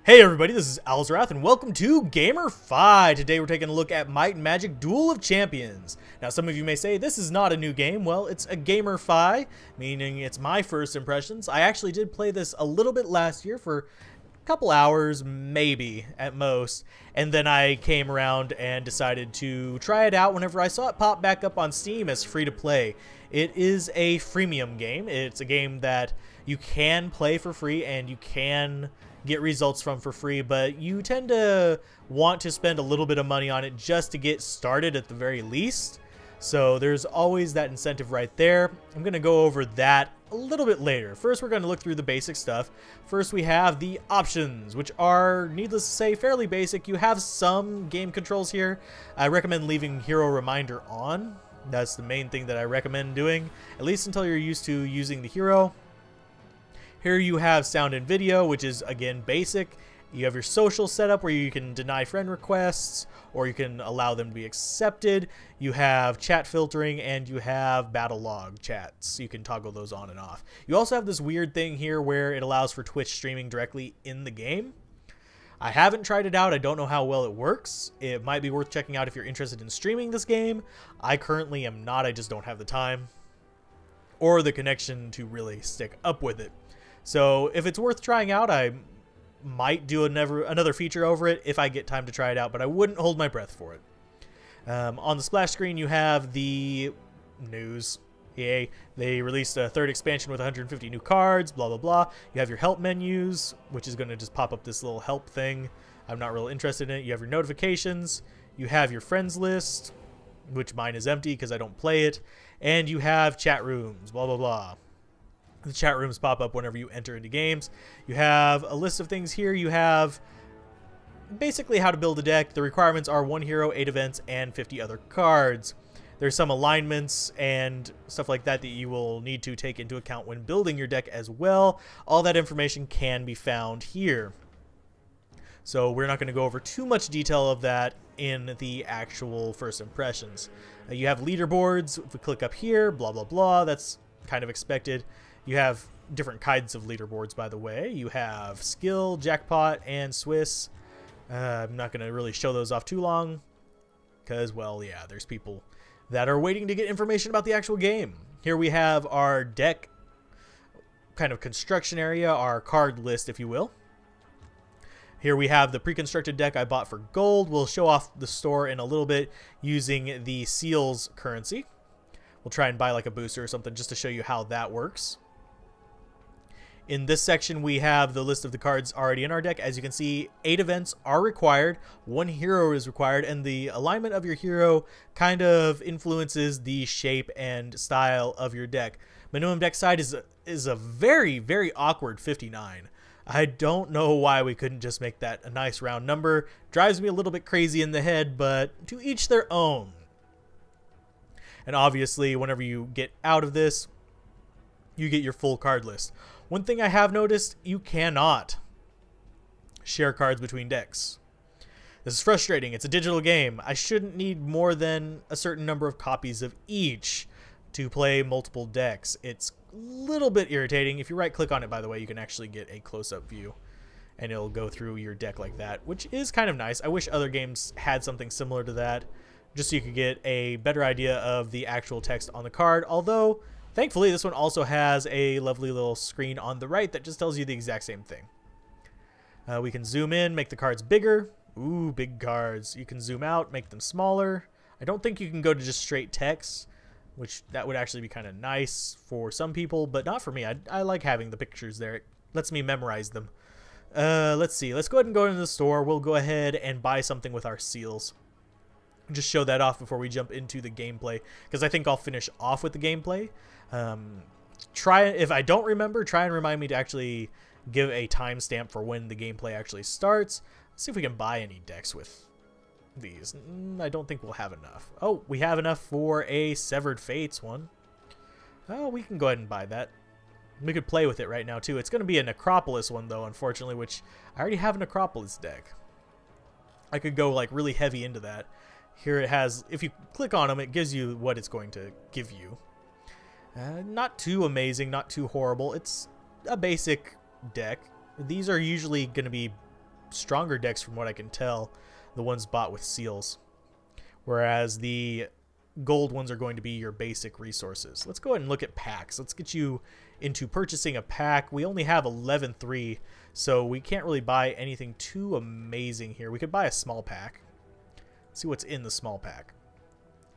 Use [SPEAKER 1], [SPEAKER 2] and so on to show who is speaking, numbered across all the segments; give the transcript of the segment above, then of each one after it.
[SPEAKER 1] Hey everybody, this is Alzorath and welcome to GamerFi. Today we're taking a look at Might and Magic Duel of Champions. Now some of you may say this is not a new game. Well, it's a GamerFi, meaning it's my first impressions. I actually did play this a little bit last year for a couple hours, maybe at most, and then I came around and decided to try it out whenever I saw it pop back up on Steam as free to play. It is a freemium game. It's a game that you can play for free and you can get results from for free, but you tend to want to spend a little bit of money on it just to get started at the very least. So there's always that incentive right there. I'm going to go over that a little bit later. First, we're going to look through the basic stuff. First, we have the options, which are, needless to say, fairly basic. You have some game controls here. I recommend leaving Hero Reminder on. That's the main thing that I recommend doing, at least until you're used to using the hero. Here you have sound and video, which is, again, basic. You have your social setup where you can deny friend requests or you can allow them to be accepted. You have chat filtering and you have battle log chats. You can toggle those on and off. You also have this weird thing here where it allows for Twitch streaming directly in the game. I haven't tried it out. I don't know how well it works. It might be worth checking out if you're interested in streaming this game. I currently am not. I just don't have the time or the connection to really stick up with it. So if it's worth trying out, I might do another feature over it if I get time to try it out, but I wouldn't hold my breath for it. On the splash screen, you have the news. Yay, they released a third expansion with 150 new cards, blah, blah, blah. You have your help menus, which is going to just pop up this little help thing. I'm not real interested in it. You have your notifications. You have your friends list, which mine is empty because I don't play it. And you have chat rooms, blah, blah, blah. The chat rooms pop up whenever you enter into games. You have a list of things here. You have basically how to build a deck. The requirements are 1 hero, 8 events, and 50 other cards. There's some alignments and stuff like that that you will need to take into account when building your deck as well. All that information can be found here. So we're not going to go over too much detail of that in the actual first impressions. You have leaderboards. If we click up here, blah, blah, blah, that's kind of expected. You have different kinds of leaderboards, by the way. You have skill, jackpot, and Swiss. I'm not going to really show those off too long because, well, yeah, there's people that are waiting to get information about the actual game. Here we have our deck kind of construction area, our card list, if you will. Here we have the pre-constructed deck I bought for gold. We'll show off the store in a little bit using the seals currency. We'll try and buy like a booster or something just to show you how that works. In this section, we have the list of the cards already in our deck. As you can see, 8 events are required, 1 hero is required, and the alignment of your hero kind of influences the shape and style of your deck. Minimum deck size is a very, very awkward 59. I don't know why we couldn't just make that a nice round number. Drives me a little bit crazy in the head, but to each their own. And obviously, whenever you get out of this, you get your full card list. One thing I have noticed, you cannot share cards between decks. This is frustrating. It's a digital game. I shouldn't need more than a certain number of copies of each to play multiple decks. It's a little bit irritating. If you right click on it, by the way, you can actually get a close-up view and it'll go through your deck like that, which is kind of nice. I wish other games had something similar to that, just so you could get a better idea of the actual text on the card. Although, thankfully, this one also has a lovely little screen on the right that just tells you the exact same thing. We can zoom in, make the cards bigger. Ooh, big cards. You can zoom out, make them smaller. I don't think you can go to just straight text, which that would actually be kind of nice for some people, but not for me. I like having the pictures there. It lets me memorize them. Let's see. Let's go ahead and go into the store. We'll go ahead and buy something with our seals. Just show that off before we jump into the gameplay, because I think I'll finish off with the gameplay. If I don't remember, try and remind me to actually give a timestamp for when the gameplay actually starts. Let's see if we can buy any decks with these. I don't think we'll have enough. Oh, we have enough for a Severed Fates one. Oh, we can go ahead and buy that. We could play with it right now too. It's going to be a Necropolis one though, unfortunately, which I already have a Necropolis deck. I could go like really heavy into that. Here it has, if you click on them, it gives you what it's going to give you. Not too amazing, not too horrible. It's a basic deck. These are usually going to be stronger decks from what I can tell, the ones bought with seals. Whereas the gold ones are going to be your basic resources. Let's go ahead and look at packs. Let's get you into purchasing a pack. We only have 11.3, so we can't really buy anything too amazing here. We could buy a small pack. Let's see what's in the small pack.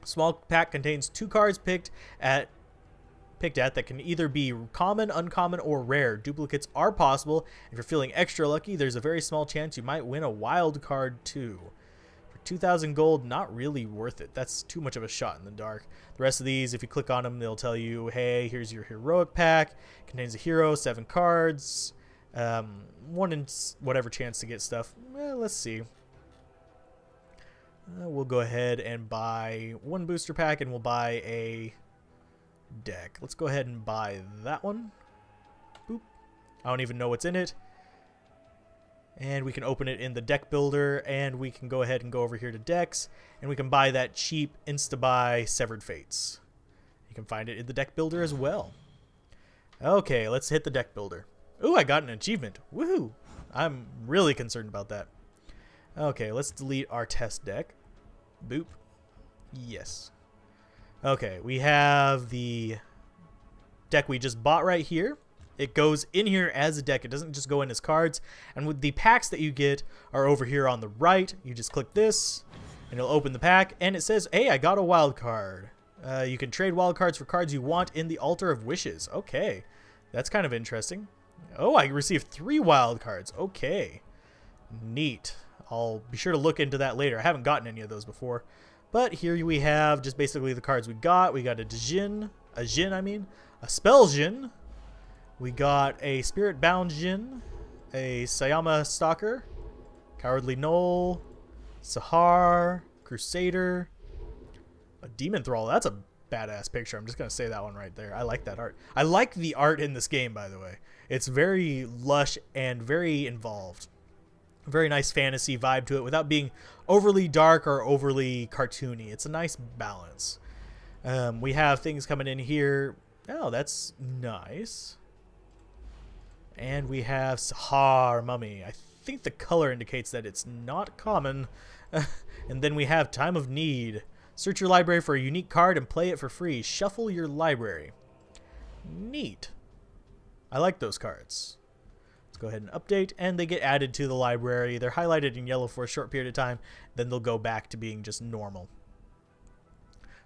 [SPEAKER 1] Small pack contains 2 cards picked at that can either be common, uncommon, or rare. Duplicates are possible. If you're feeling extra lucky, there's a very small chance you might win a wild card too. 2,000 gold, not really worth it. That's too much of a shot in the dark. The rest of these, if you click on them, they'll tell you, hey, here's your heroic pack. Contains a hero, 7 cards, 1 in whatever chance to get stuff. Well, let's see. We'll go ahead and buy 1 booster pack, and we'll buy a deck. Let's go ahead and buy that one. Boop. I don't even know what's in it. And we can open it in the deck builder, and we can go ahead and go over here to decks, and we can buy that cheap insta-buy Severed Fates. You can find it in the deck builder as well. Okay, let's hit the deck builder. Ooh, I got an achievement. Woohoo! I'm really concerned about that. Okay, let's delete our test deck. Boop. Yes. Okay, we have the deck we just bought right here. It goes in here as a deck. It doesn't just go in as cards. And with the packs that you get are over here on the right. You just click this, and it'll open the pack. And it says, hey, I got a wild card. You can trade wild cards for cards you want in the Altar of Wishes. Okay, that's kind of interesting. Oh, I received 3 wild cards. Okay, neat. I'll be sure to look into that later. I haven't gotten any of those before. But here we have just basically the cards we got. We got a Djinn, a Spell Djinn. We got a Spirit Bound Djinn, a Sayama Stalker, Cowardly Knoll, Sahar, Crusader, a Demon Thrall. That's a badass picture. I'm just going to say that one right there. I like that art. I like the art in this game, by the way. It's very lush and very involved. Very nice fantasy vibe to it without being overly dark or overly cartoony. It's a nice balance. We have things coming in here. Oh, that's nice. And we have Sahar Mummy. I think the color indicates that it's not common. And then we have Time of Need. Search your library for a unique card and play it for free. Shuffle your library. Neat. I like those cards. Let's go ahead and update, and they get added to the library. They're highlighted in yellow for a short period of time, then they'll go back to being just normal.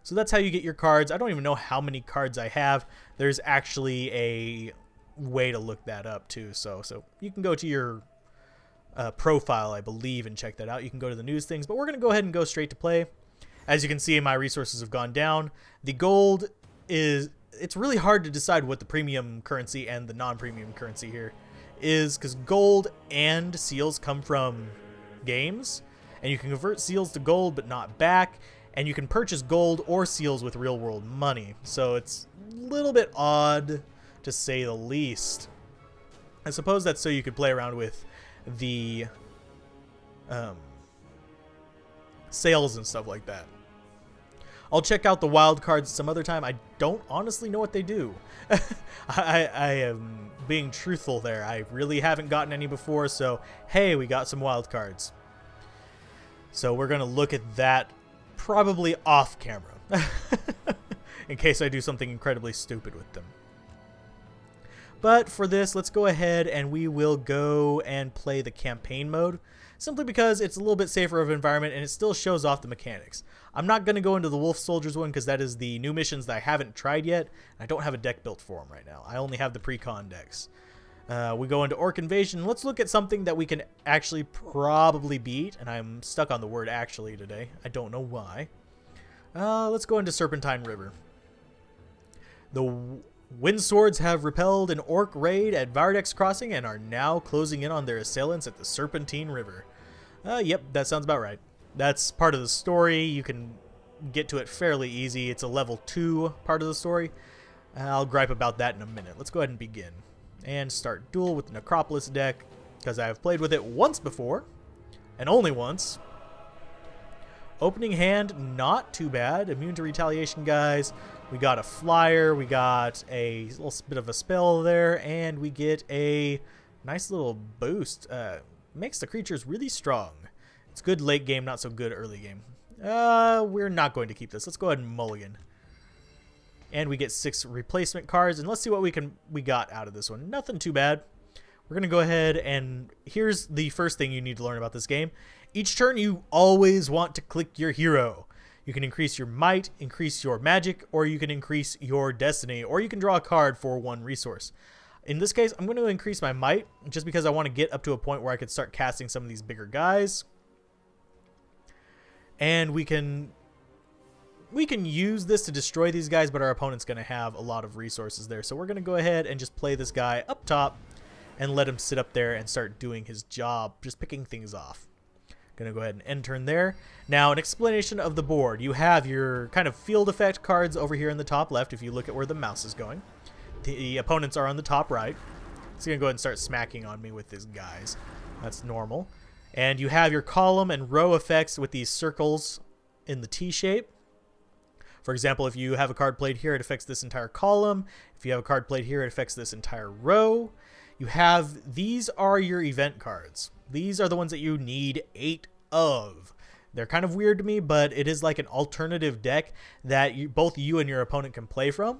[SPEAKER 1] So that's how you get your cards. I don't even know how many cards I have. There's actually a way to look that up too. So you can go to your profile, I believe, and check that out. You can go to the news things, but we're going to go ahead and go straight to play. As you can see, my resources have gone down. The gold is, it's really hard to decide what the premium currency and the non-premium currency here is, because gold and seals come from games, and you can convert seals to gold but not back, and you can purchase gold or seals with real world money. So it's a little bit odd, to say the least. I suppose that's so you could play around with the sales and stuff like that. I'll check out the wild cards some other time. I don't honestly know what they do. I am being truthful there. I really haven't gotten any before, so hey, we got some wild cards. So we're going to look at that probably off camera in case I do something incredibly stupid with them. But for this, let's go ahead and we will go and play the campaign mode, simply because it's a little bit safer of an environment and it still shows off the mechanics. I'm not going to go into the Wolf Soldiers one because that is the new missions that I haven't tried yet. I don't have a deck built for them right now. I only have the pre-con decks. We go into Orc Invasion. Let's look at something that we can actually probably beat, and I'm stuck on the word actually today. I don't know why. Let's go into Serpentine River. The Wind Swords have repelled an Orc raid at Vardex Crossing and are now closing in on their assailants at the Serpentine River. Yep, that sounds about right. That's part of the story. You can get to it fairly easy. It's a level 2 part of the story. I'll gripe about that in a minute. Let's go ahead and begin. And start Duel with the Necropolis deck, because I have played with it once before, and only once. Opening hand, not too bad. Immune to retaliation, guys. We got a flyer, we got a little bit of a spell there, and we get a nice little boost. makes the creatures really strong. It's good late game, not so good early game. We're not going to keep this. Let's go ahead and mulligan. And we get 6 replacement cards, and let's see what we got out of this one. Nothing too bad. We're going to go ahead, and here's the first thing you need to learn about this game. Each turn, you always want to click your hero. You can increase your might, increase your magic, or you can increase your destiny, or you can draw a card for 1 resource. In this case, I'm going to increase my might, just because I want to get up to a point where I could start casting some of these bigger guys. And we can use this to destroy these guys, but our opponent's going to have a lot of resources there. So we're going to go ahead and just play this guy up top and let him sit up there and start doing his job, just picking things off. Going to go ahead and end turn there. Now, an explanation of the board. You have your kind of field effect cards over here in the top left if you look at where the mouse is going. The opponents are on the top right. He's going to go ahead and start smacking on me with his guys. That's normal. And you have your column and row effects with these circles in the T shape. For example, if you have a card played here, it affects this entire column. If you have a card played here, it affects this entire row. You have, these are your event cards. These are the ones that you need 8 of. They're kind of weird to me, but it is like an alternative deck that both you and your opponent can play from.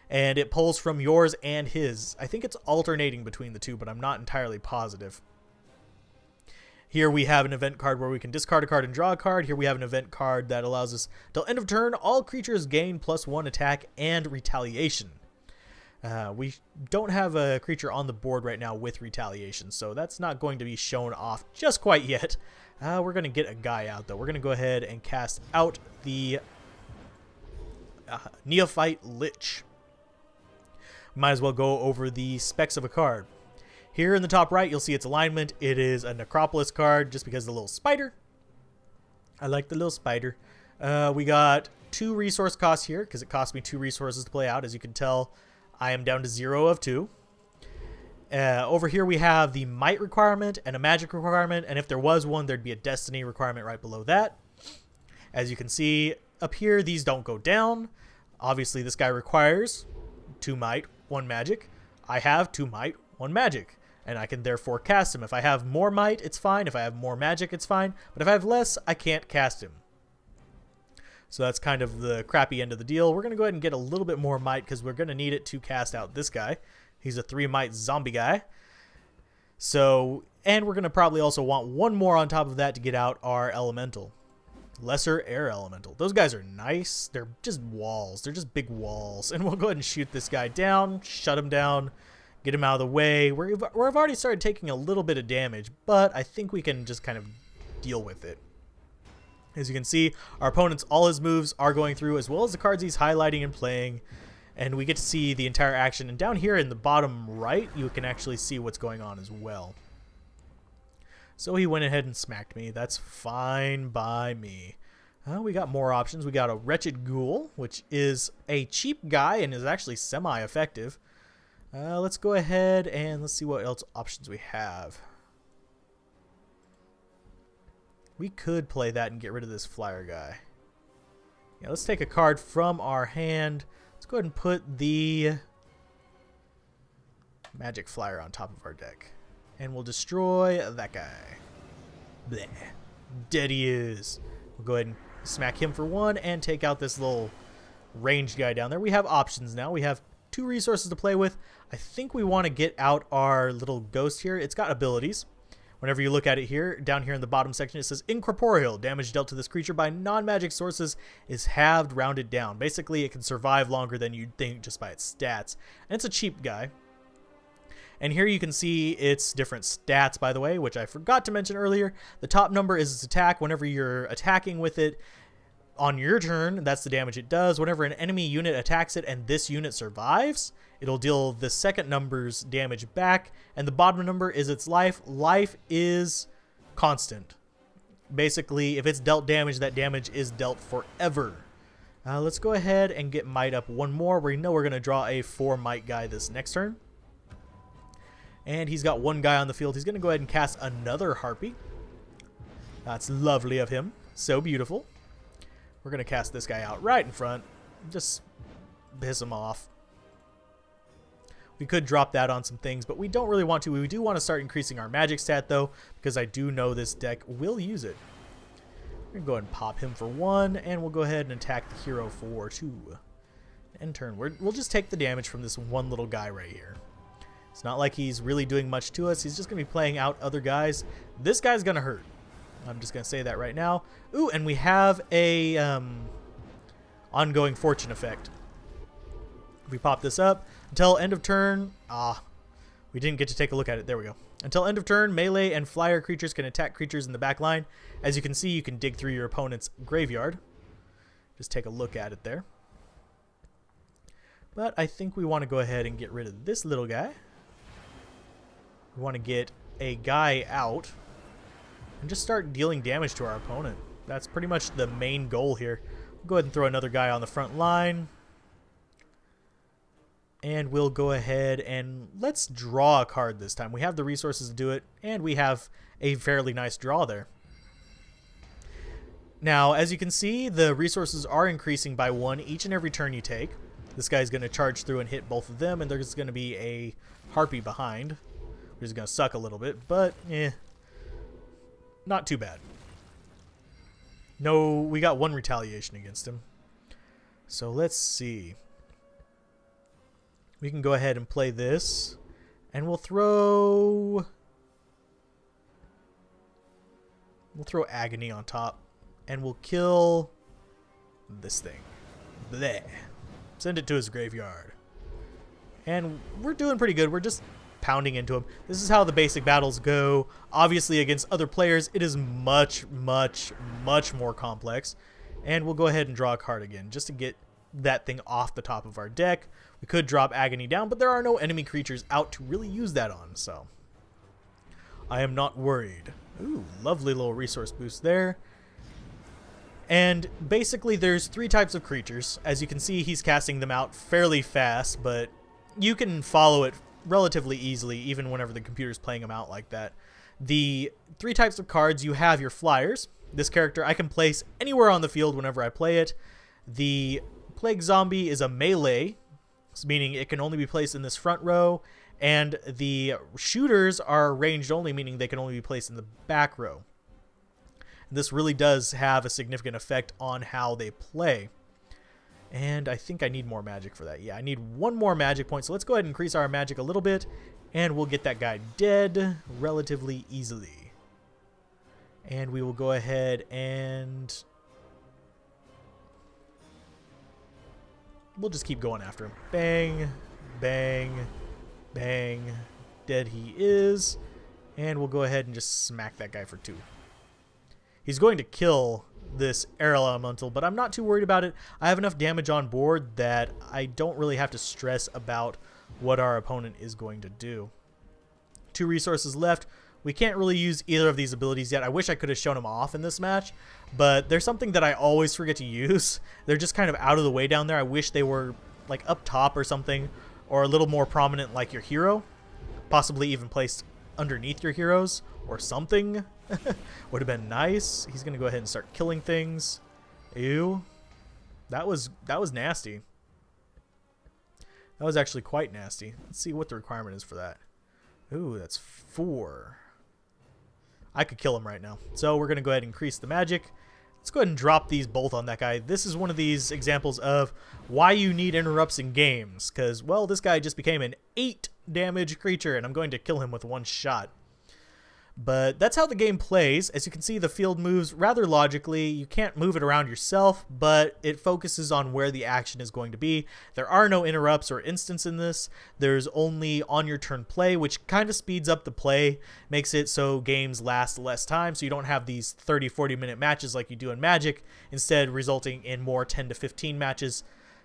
[SPEAKER 1] And it pulls from yours and his. I think it's alternating between the two, but I'm not entirely positive. Here we have an event card where we can discard a card and draw a card. Here we have an event card that allows us, till end of turn, all creatures gain +1 attack and retaliation. We don't have a creature on the board right now with retaliation, so that's not going to be shown off just quite yet. We're going to get a guy out, though. We're going to go ahead and cast out the Neophyte Lich. Might as well go over the specs of a card. Here in the top right, you'll see its alignment. It is a Necropolis card, just because of the little spider. I like the little spider. We got 2 resource costs here, because it cost me 2 resources to play out. As you can tell, I am down to 0 of 2. Over here, we have the might requirement and a magic requirement, and if there was one, there'd be a destiny requirement right below that. As you can see, up here, these don't go down. Obviously, this guy requires 2 might, 1 magic. I have 2 might, 1 magic. And I can therefore cast him. If I have more might, it's fine. If I have more magic, it's fine. But if I have less, I can't cast him. So that's kind of the crappy end of the deal. We're going to go ahead and get a little bit more might because we're going to need it to cast out this guy. He's a 3 might zombie guy. So, and we're going to probably also want 1 more on top of that to get out our elemental. Lesser air elemental. Those guys are nice. They're just walls. They're just big walls. And we'll go ahead and shoot this guy down, shut him down, get him out of the way. We've already started taking a little bit of damage, but I think we can just kind of deal with it. As you can see, our opponent's all his moves are going through, as well as the cards he's highlighting and playing, and we get to see the entire action. And down here in the bottom right, you can actually see what's going on as well. So he went ahead and smacked me. That's fine by me. We got more options. We got a Wretched Ghoul, which is a cheap guy and is actually semi-effective. Let's go ahead and let's see what else options we have. We could play that and get rid of this flyer guy. Yeah, let's take a card from our hand. Let's go ahead and put the magic flyer on top of our deck. And we'll destroy that guy. Bleh. Dead he is. We'll go ahead and smack him for 1 and take out this little ranged guy down there. We have options now. We have 2 resources to play with. I think we want to get out our little ghost here. It's got abilities. Whenever you look at it here, down here in the bottom section, it says incorporeal. Damage dealt to this creature by non-magic sources is halved, rounded down. Basically, it can survive longer than you'd think just by its stats. And it's a cheap guy. And here you can see its different stats, by the way, which I forgot to mention earlier. The top number is its attack. Whenever you're attacking with it on your turn, that's the damage it does. Whenever an enemy unit attacks it and this unit survives, it'll deal the second number's damage back. And the bottom number is its life. Life is constant. Basically, if it's dealt damage, that damage is dealt forever. Let's go ahead and get might up 1 more. We know we're going to draw a 4 might guy this next turn. And he's got 1 guy on the field. He's going to go ahead and cast another Harpy. That's lovely of him. So beautiful. We're going to cast this guy out right in front. Just piss him off. We could drop that on some things, but we don't really want to. We do want to start increasing our magic stat, though, because I do know this deck will use it. We're going to go ahead and pop him for 1, and we'll go ahead and attack the hero for 2. End turn. We'll just take the damage from this one little guy right here. It's not like he's really doing much to us. He's just going to be playing out other guys. This guy's going to hurt. I'm just going to say that right now. Ooh, and we have a ongoing fortune effect. If we pop this up, until end of turn, we didn't get to take a look at it. There we go. Until end of turn, melee and flyer creatures can attack creatures in the back line. As you can see, you can dig through your opponent's graveyard. Just take a look at it there. But I think we want to go ahead and get rid of this little guy. We want to get a guy out and just start dealing damage to our opponent. That's pretty much the main goal here. We'll go ahead and throw another guy on the front line. And we'll go ahead and let's draw a card this time. We have the resources to do it, and we have a fairly nice draw there. Now, as you can see, the resources are increasing by 1 each and every turn you take. This guy's going to charge through and hit both of them, and there's going to be a harpy behind, which is going to suck a little bit, but not too bad. No, we got 1 retaliation against him. So let's see. We can go ahead and play this, and we'll throw Agony on top, and we'll kill this thing. Bleh. Send it to his graveyard. And we're doing pretty good. We're just pounding into him. This is how the basic battles go. Obviously, against other players, it is much, much, much more complex. And we'll go ahead and draw a card again, just to get that thing off the top of our deck. We could drop Agony down, but there are no enemy creatures out to really use that on, so I am not worried. Ooh, lovely little resource boost there. And basically there's 3 types of creatures. As you can see, he's casting them out fairly fast, but you can follow it relatively easily even whenever the computer's playing them out like that. The 3 types of cards, you have your flyers. This character I can place anywhere on the field whenever I play it. The Plague Zombie is a melee, meaning it can only be placed in this front row, and the shooters are ranged only, meaning they can only be placed in the back row. And this really does have a significant effect on how they play. And I think I need more magic for that. Yeah, I need 1 more magic point, so let's go ahead and increase our magic a little bit, and we'll get that guy dead relatively easily. And we will go ahead and we'll just keep going after him. Bang, bang, bang. Dead he is. And we'll go ahead and just smack that guy for 2. He's going to kill this air elemental, but I'm not too worried about it. I have enough damage on board that I don't really have to stress about what our opponent is going to do. 2 resources left. We can't really use either of these abilities yet. I wish I could have shown them off in this match, but there's something that I always forget to use. They're just kind of out of the way down there. I wish they were like up top or something, or a little more prominent like your hero, possibly even placed underneath your heroes or something. Would have been nice. He's gonna go ahead and start killing things. Ew, that was nasty. That was actually quite nasty. Let's see what the requirement is for that. Ooh, that's 4. I could kill him right now. So we're going to go ahead and increase the magic. Let's go ahead and drop these both on that guy. This is one of these examples of why you need interrupts in games. Because, well, this guy just became an 8 damage creature, and I'm going to kill him with 1 shot. But that's how the game plays. As you can see, the field moves rather logically. You can't move it around yourself, but it focuses on where the action is going to be. There are no interrupts or instants in this. There's only on your turn play, which kind of speeds up the play, makes it so games last less time, so you don't have these 30-40 minute matches like you do in Magic, instead resulting in more 10 to 15 matches.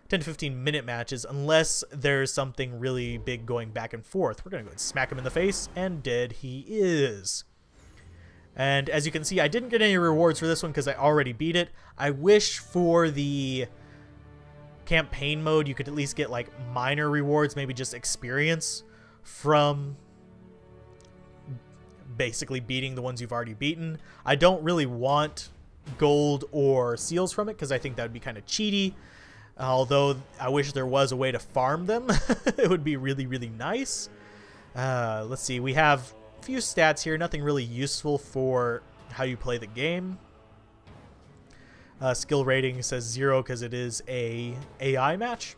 [SPEAKER 1] 10 to 15 minute matches, unless there's something really big going back and forth. We're going to go and smack him in the face, and dead he is. And as you can see, I didn't get any rewards for this one because I already beat it. I wish for the campaign mode you could at least get like minor rewards, maybe just experience from basically beating the ones you've already beaten. I don't really want gold or seals from it because I think that would be kind of cheaty. Although I wish there was a way to farm them. It would be really, really nice. Let's see. We have a few stats here. Nothing really useful for how you play the game. Skill rating says 0 because it is a AI match.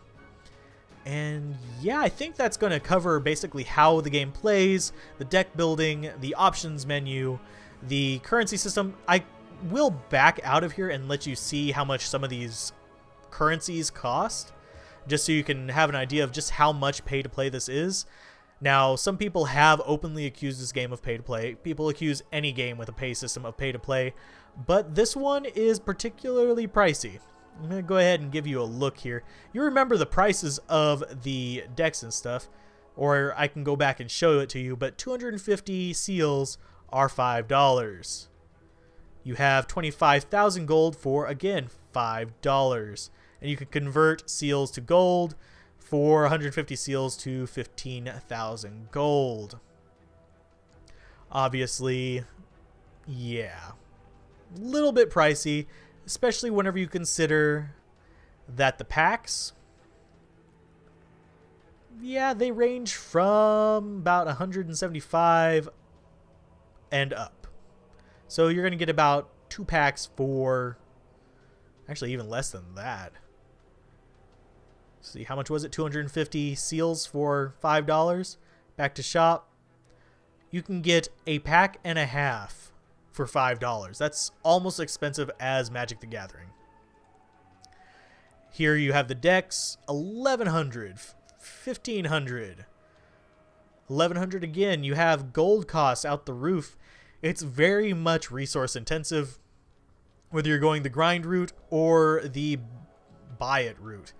[SPEAKER 1] And yeah, I think that's going to cover basically how the game plays, the deck building, the options menu, the currency system. I will back out of here and let you see how much some of these currencies cost, just so you can have an idea of just how much pay to play this is. Now, some people have openly accused this game of pay to play. People accuse any game with a pay system of pay to play, but this one is particularly pricey. I'm going to go ahead and give you a look here. You remember the prices of the decks and stuff, or I can go back and show it to you, but 250 seals are $5. You have 25,000 gold for, again, $5. And you can convert seals to gold for 150 seals to 15,000 gold. Obviously, yeah, a little bit pricey, especially whenever you consider that the packs, yeah, they range from about 175 and up. So you're going to get about 2 packs for, actually even less than that. See, how much was it? 250 seals for $5. Back to shop. You can get a pack and a half for $5. That's almost expensive as Magic the Gathering. Here you have the decks, 1,100, 1,500, 1,100 again. You have gold costs out the roof. It's very much resource intensive, whether you're going the grind route or the buy it route.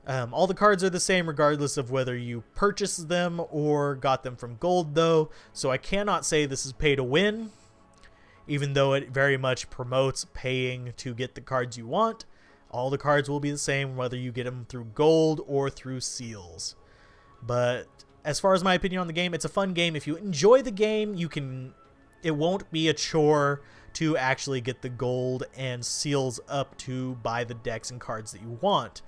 [SPEAKER 1] All the cards are the same regardless of whether you purchased them or got them from gold, though, so I cannot say this is pay to win, even though it very much promotes paying to get the cards you want. All the cards will be the same whether you get them through gold or through seals. But as far as my opinion on the game, it's a fun game. If you enjoy the game, it won't be a chore to actually get the gold and seals up to buy the decks and cards that you want.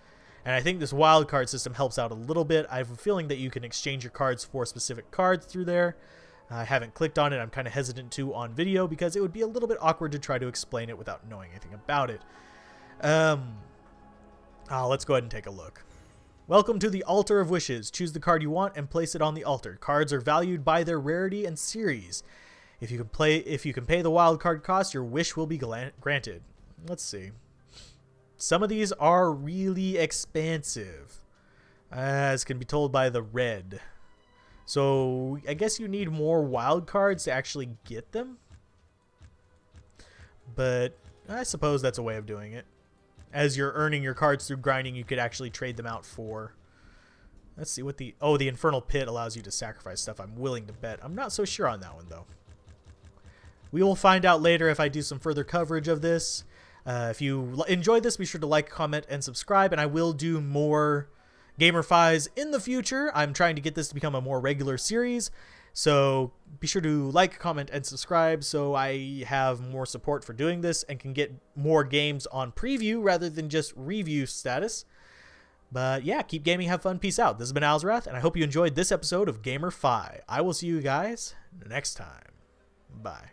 [SPEAKER 1] And I think this wild card system helps out a little bit. I have a feeling that you can exchange your cards for specific cards through there. I haven't clicked on it. I'm kind of hesitant to on video because it would be a little bit awkward to try to explain it without knowing anything about it. Let's go ahead and take a look. Welcome to the Altar of Wishes. Choose the card you want and place it on the altar. Cards are valued by their rarity and series. If you can pay the wild card cost, your wish will be granted. Let's see. Some of these are really expensive, as can be told by the red. So I guess you need more wild cards to actually get them. But I suppose that's a way of doing it. As you're earning your cards through grinding, you could actually trade them out for... Let's see what the... Oh, the Infernal Pit allows you to sacrifice stuff. I'm willing to bet. I'm not so sure on that one, though. We will find out later if I do some further coverage of this. If you enjoyed this, be sure to like, comment, and subscribe, and I will do more GamerFis in the future. I'm trying to get this to become a more regular series, so be sure to like, comment, and subscribe so I have more support for doing this and can get more games on preview rather than just review status. But yeah, keep gaming, have fun, peace out. This has been Alzorath, and I hope you enjoyed this episode of GamerFi. I will see you guys next time. Bye.